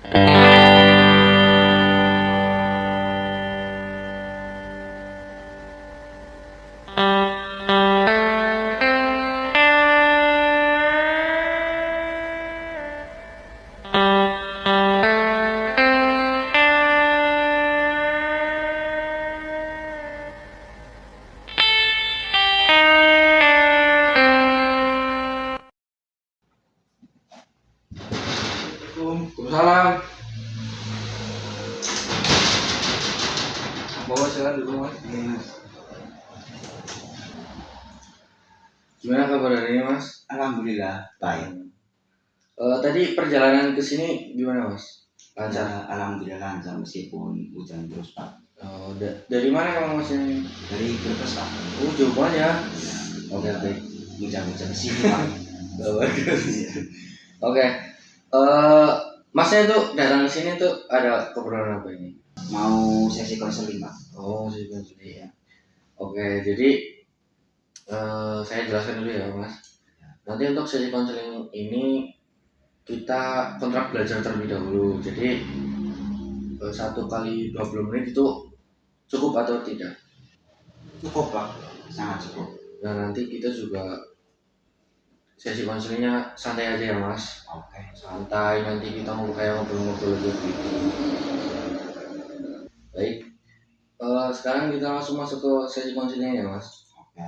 Waalaikumsalam. Bawa silakan dulu mas. Gimana kabar hari ini mas? Alhamdulillah baik. Tadi perjalanan ke sini gimana mas? Lancar. Ya, alhamdulillah lancar meskipun hujan terus Pak. Dari mana kamu mas ini? Dari Brebes Pak. Jauh banget ya. Oke baik. Hujan-hujan di sini Pak. Oke. Masnya tuh datang ke sini tuh ada keperluan apa ini? Mau sesi konseling Pak. Sesi konseling. Ya. Oke, jadi saya jelaskan dulu ya mas. Nanti untuk sesi konseling ini kita kontrak belajar terlebih dahulu. Jadi 1 kali 20 menit itu cukup atau tidak? Cukup Pak, sangat cukup. Nah nanti kita juga sesi konselingnya santai aja ya mas. Oke. Santai, nanti kita kayak ngobrol-ngobrol gitu. Baik. Sekarang kita langsung masuk ke sesi konselingnya ya mas. Oke.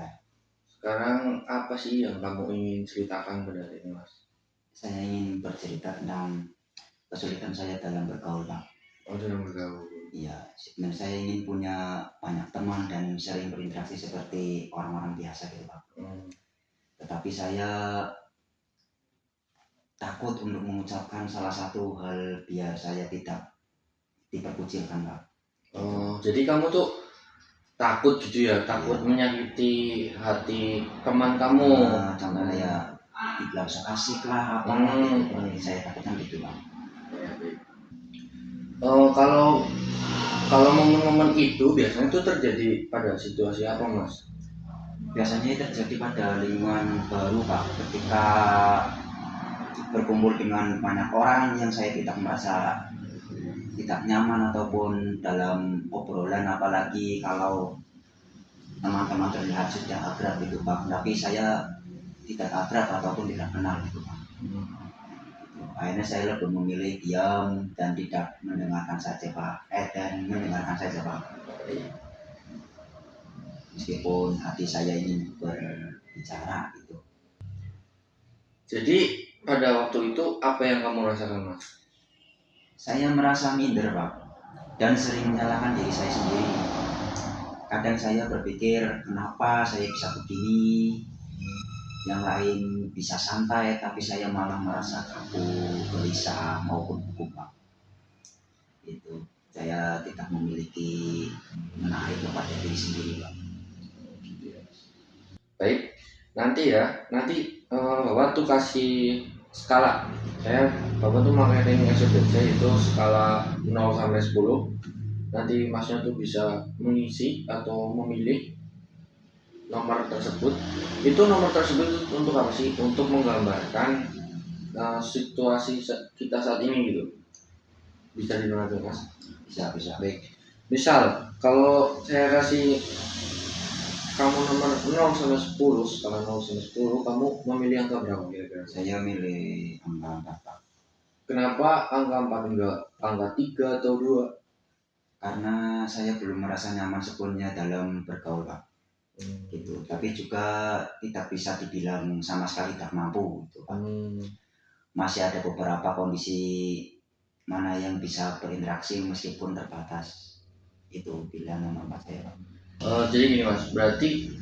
Sekarang apa sih yang kamu ingin ceritakan pada hari ini mas? Saya ingin bercerita tentang kesulitan saya dalam bergaul Pak. Dalam bergaul. Iya, sebenarnya saya ingin punya banyak teman dan sering berinteraksi seperti orang-orang biasa gitu Pak. Tetapi saya takut untuk mengucapkan salah satu hal biar saya tidak diperkucilkan Pak. Jadi kamu tuh takut gitu ya, takut menyakiti hati teman kamu. Contohnya ya dibilang so asik lah apa gitu. Saya takutkan gitu Pak. Kalau momen-momen itu biasanya itu terjadi pada situasi apa mas? Biasanya terjadi pada lingkungan baru Pak, ketika berkumpul dengan banyak orang yang saya tidak merasa tidak nyaman ataupun dalam obrolan, apalagi kalau teman-teman terlihat sudah akrab gitu Pak, tapi saya tidak akrab ataupun tidak kenal gitu Pak. Akhirnya saya lebih memilih diam dan tidak mendengarkan saja Pak, mendengarkan saja Pak. Meskipun hati saya ingin berbicara gitu. Jadi pada waktu itu apa yang kamu rasakan mas? Saya merasa minder Pak, dan sering menyalahkan diri saya sendiri. Kadang saya berpikir kenapa saya bisa begini, yang lain bisa santai tapi saya malah merasa kaku, gelisah maupun gugup Pak. Itu saya tidak memiliki menarik kepada diri sendiri Pak. Baik, nanti Bapak tuh kasih skala. Bapak tuh marketing SBC itu skala 0 sampai 10. Nanti masnya tuh bisa mengisi atau memilih nomor tersebut. Itu nomor tersebut untuk apa sih? Untuk menggambarkan situasi kita saat ini gitu. Bisa didengar mas? Bisa. Baik. Misal kalau saya kasih kamu nomor 0 sampai 10, skala 0 sampai 10, kamu memilih angka berapa kira-kira? Saya milih angka 4 Pak. Kenapa angka 4 enggak angka 3 atau 2? Karena saya belum merasa nyaman sepenuhnya dalam bergaul Pak. Gitu. Tapi juga tidak bisa dibilang sama sekali tak mampu gitu Pak. Masih ada beberapa kondisi mana yang bisa berinteraksi meskipun terbatas. Itu pilihan nomor 4 saya Pak. Jadi gini mas, berarti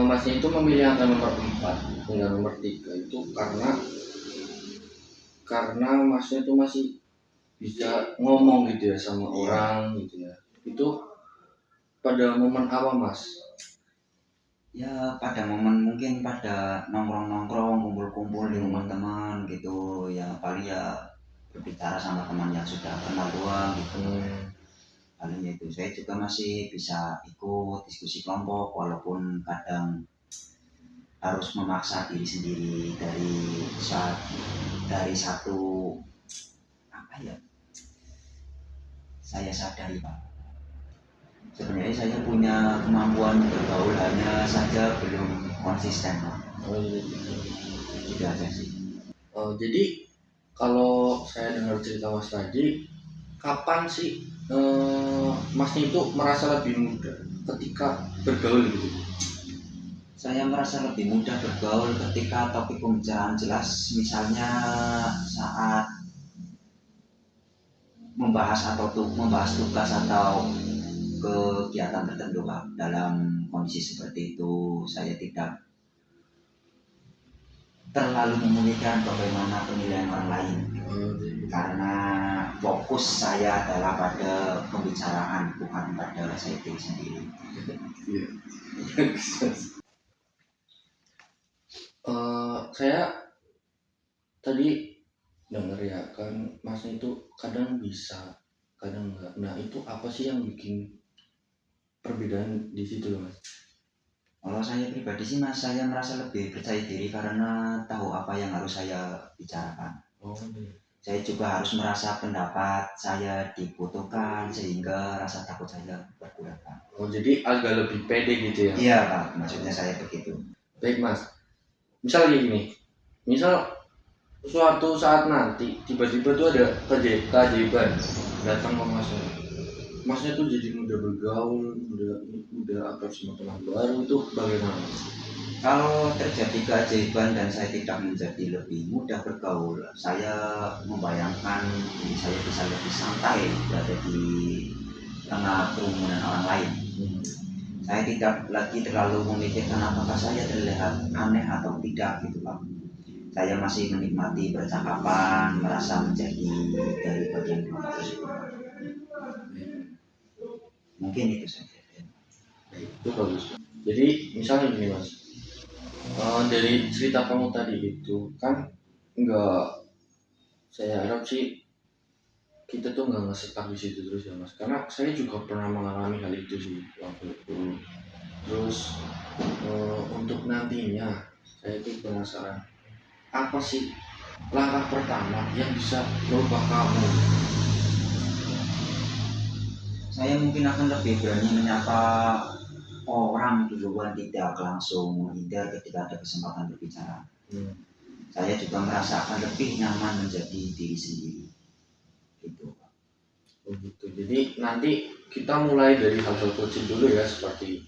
masnya itu memilih angka nomor 4 hingga nomor 3 itu karena masnya itu masih bisa ngomong gitu ya sama orang gitu ya. Itu pada momen apa mas? Ya pada momen mungkin pada nongkrong-nongkrong, kumpul-kumpul di rumah teman gitu. Ya paling ya berbicara sama teman yang sudah kenal doang gitu. Palingnya itu saya juga masih bisa ikut diskusi kelompok walaupun kadang harus memaksa diri sendiri dari satu apa ya, saya sadari Pak. Sebenarnya saya punya kemampuan bergaul, hanya saja belum konsisten Pak. Oh, iya. Itu aja sih. Jadi kalau saya dengar cerita Mas tadi, kapan sih Masnya itu merasa lebih mudah ketika bergaul gitu? Saya merasa lebih mudah bergaul ketika topik pembicaraan jelas, misalnya saat membahas tugas atau kegiatan tertentu Pak. Dalam kondisi seperti itu saya tidak terlalu memikirkan bagaimana penilaian orang lain, karena fokus saya adalah pada pembicaraan, bukan pada saya sendiri. Saya tadi dengar ya kan Masnya itu kadang bisa, kadang enggak. Nah itu apa sih yang bikin perbedaan di situ loh Mas? Kalau saya pribadi sih Mas, saya merasa lebih percaya diri karena tahu apa yang harus saya bicarakan. Oh iya. Saya juga harus merasa pendapat saya dibutuhkan sehingga rasa takut saya berkurang Pak. Oh jadi agak lebih pede gitu ya? Iya Pak, maksudnya saya begitu. Baik Mas, misal kayak gini, misal suatu saat nanti tiba-tiba tuh ada keajaiban datang ke Masnya. Masnya tuh jadi mudah bergaul, mudah akrab sama teman baru, itu bagaimana? Kalau terjadi keajaiban dan saya tidak menjadi lebih mudah bergaul, saya membayangkan diri saya bisa lebih santai berada di tengah kerumunan orang lain. Saya tidak lagi terlalu memikirkan apakah saya terlihat aneh atau tidak gitu Pak. Saya masih menikmati percakapan, merasa menjadi dari bagian kelompok tersebut. Mungkin itu saja. Itu bagus. Jadi misalnya gini Mas, dari cerita kamu tadi itu kan nggak, saya harap sih kita tuh nggak ngesetak di situ terus ya Mas, karena saya juga pernah mengalami hal itu sih waktu itu. Terus untuk nantinya saya tuh penasaran apa sih langkah pertama yang bisa merubah kamu? Saya mungkin akan lebih berani menyapa orang duluan, tidak langsung menghindar ketika ada kesempatan berbicara. Saya juga merasa akan lebih nyaman menjadi diri sendiri. Gitu. Oh gitu. Jadi nanti kita mulai dari hal-hal kecil dulu ya, seperti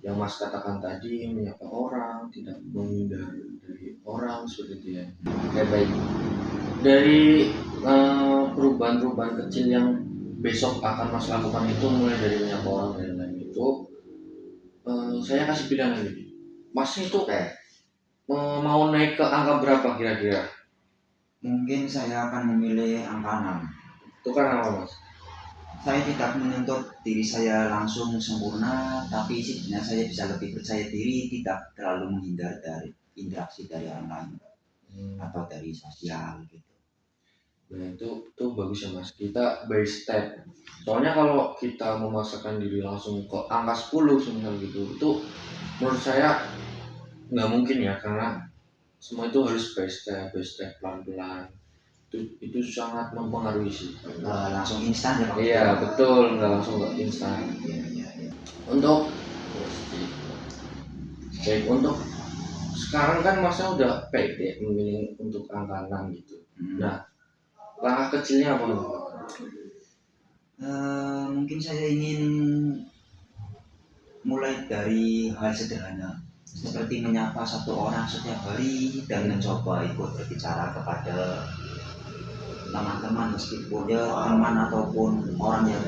yang Mas katakan tadi, menyapa orang, tidak menghindar dari orang seperti itu ya. Oke baik. Dari perubahan-perubahan kecil yang besok akan Mas lakukan itu, mulai dari menyapa orang dan lain-lain itu, saya kasih pilihan lagi. Mas itu kayak mau naik ke angka berapa kira-kira? Mungkin saya akan memilih angka 6. Itu kan apa Mas? Saya tidak menuntut diri saya langsung sempurna, tapi setidaknya saya bisa lebih percaya diri, tidak terlalu menghindar dari interaksi dari orang lain atau dari sosial gitu. Nah itu bagus ya Mas, kita by step. Soalnya kalau kita memaksakan diri langsung ke angka 10 semisal gitu, itu menurut saya nggak mungkin ya, karena semua itu harus by step pelan-pelan. Itu sangat mempengaruhi sih. Langsung instan ya Pak? Iya betul, nggak langsung nggak instan. Iya. Untuk baik, untuk sekarang kan Masnya udah pede memilih untuk angka 6 gitu. Nah langkah kecilnya apa? Mungkin saya ingin mulai dari hal sederhana, seperti menyapa satu orang setiap hari dan mencoba ikut berbicara kepada teman-teman, meskipun ya teman ataupun orang yang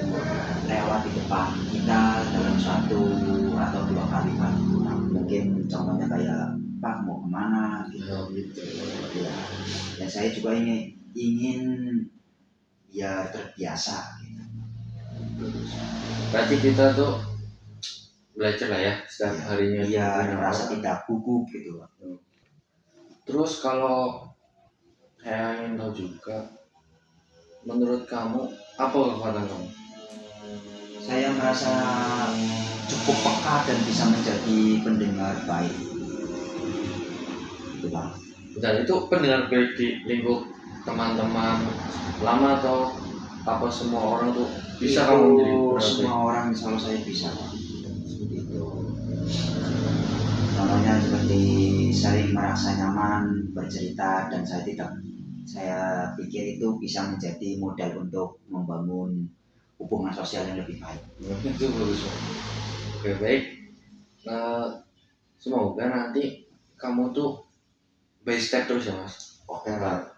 lewat di depan kita dalam satu atau dua kalimat. Mungkin contohnya kayak Pak mau kemana gitu. Ya. Dan saya juga ingin biar terbiasa gitu. Berarti kita tuh belajar lah ya setiap harinya. Iya, merasa tidak gugup gitu. Terus kalau saya ingin tahu juga, menurut kamu apa kekuatan kamu? Saya merasa cukup peka dan bisa menjadi pendengar baik. Itu Pak. Dan itu pendengar baik di lingkup teman-teman lama atau apa semua orang tuh bisa Itu kamu menjadi berbaik? semua orang insya Allah saya bisa Pak. Seperti itu. Contohnya seperti sering merasa nyaman bercerita dan saya pikir itu bisa menjadi modal untuk membangun hubungan sosial yang lebih baik. Itu bagus Mas. Oke baik. Semoga nanti kamu tuh by step terus ya Mas. Oke Pak.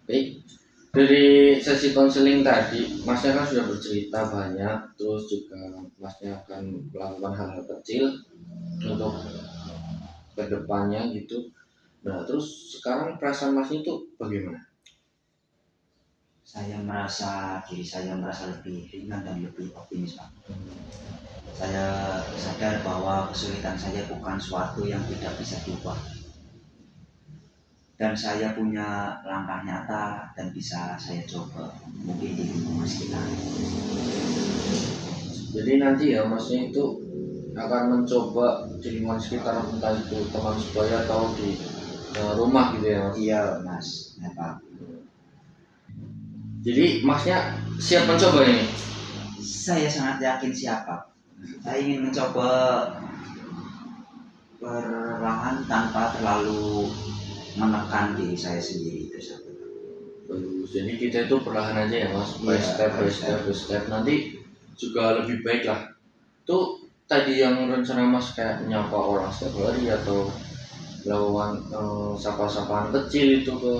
Baik, dari sesi konseling tadi, Masnya kan sudah bercerita banyak, terus juga Masnya akan melakukan hal-hal kecil untuk kedepannya gitu. Nah, terus sekarang perasaan Masnya itu bagaimana? Diri saya merasa lebih ringan dan lebih optimis Pak. Saya sadar bahwa kesulitan saya bukan suatu yang tidak bisa diubah. Dan saya punya langkah nyata dan bisa saya coba mungkin di lingkungan sekitar. Jadi nanti ya Masnya itu akan mencoba di lingkungan sekitar, entah itu teman sebaya atau di rumah gitu ya Mas? Iya Mas, ya Pak. Jadi Masnya siap mencoba ini? Saya sangat yakin siapa. Saya ingin mencoba perlahan tanpa terlalu menekan diri saya sendiri itu saja. Bagus. Jadi kita itu perlahan aja ya Mas, by Iya, step. Nanti juga lebih baik lah. Tuh tadi yang rencana Mas kayak menyapa orang setiap hari atau melakukan sapa-sapaan kecil itu ke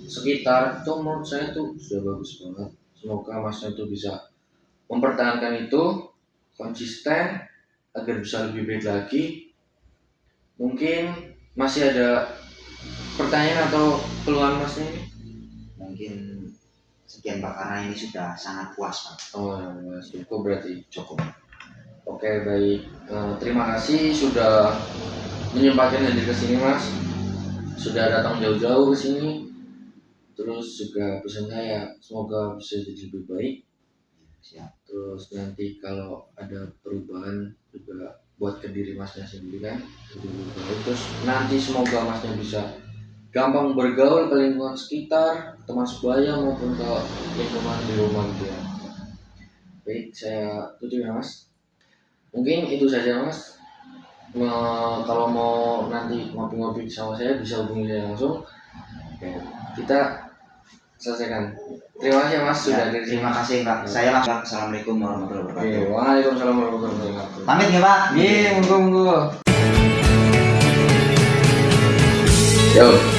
sekitar, itu menurut saya tuh sudah bagus banget. Semoga Masnya itu bisa mempertahankan itu konsisten agar bisa lebih baik lagi. Mungkin masih ada pertanyaan atau keluhan Mas ini? Mungkin sekian Pak, karena ini sudah sangat puas Pak. Oh, Mas, cukup berarti. Cukup. Oke, baik. Terima kasih sudah menyempatkan hadir ke sini, Mas. Sudah datang jauh-jauh ke sini. Terus juga pesan saya, semoga bisa jadi lebih baik. Siap. Terus nanti kalau ada perubahan juga buat ke diri Masnya sendiri kan. Jadi lebih baik. Terus nanti semoga Masnya bisa gampang bergaul ke lingkungan sekitar, teman sebaya maupun ke lingkungan di rumah gitu ya. Baik, saya tutup ya Mas. Mungkin itu saja Mas. Kalau mau nanti ngopi-ngopi sama saya bisa hubungi saya langsung. Oke, kita selesaikan. Terima kasih Mas sudah hadir. Terima kasih Pak. Saya langsung. Assalamualaikum warahmatullahi wabarakatuh. Waalaikumsalam warahmatullahi wabarakatuh. Pamit ya Pak. Monggo. Yo.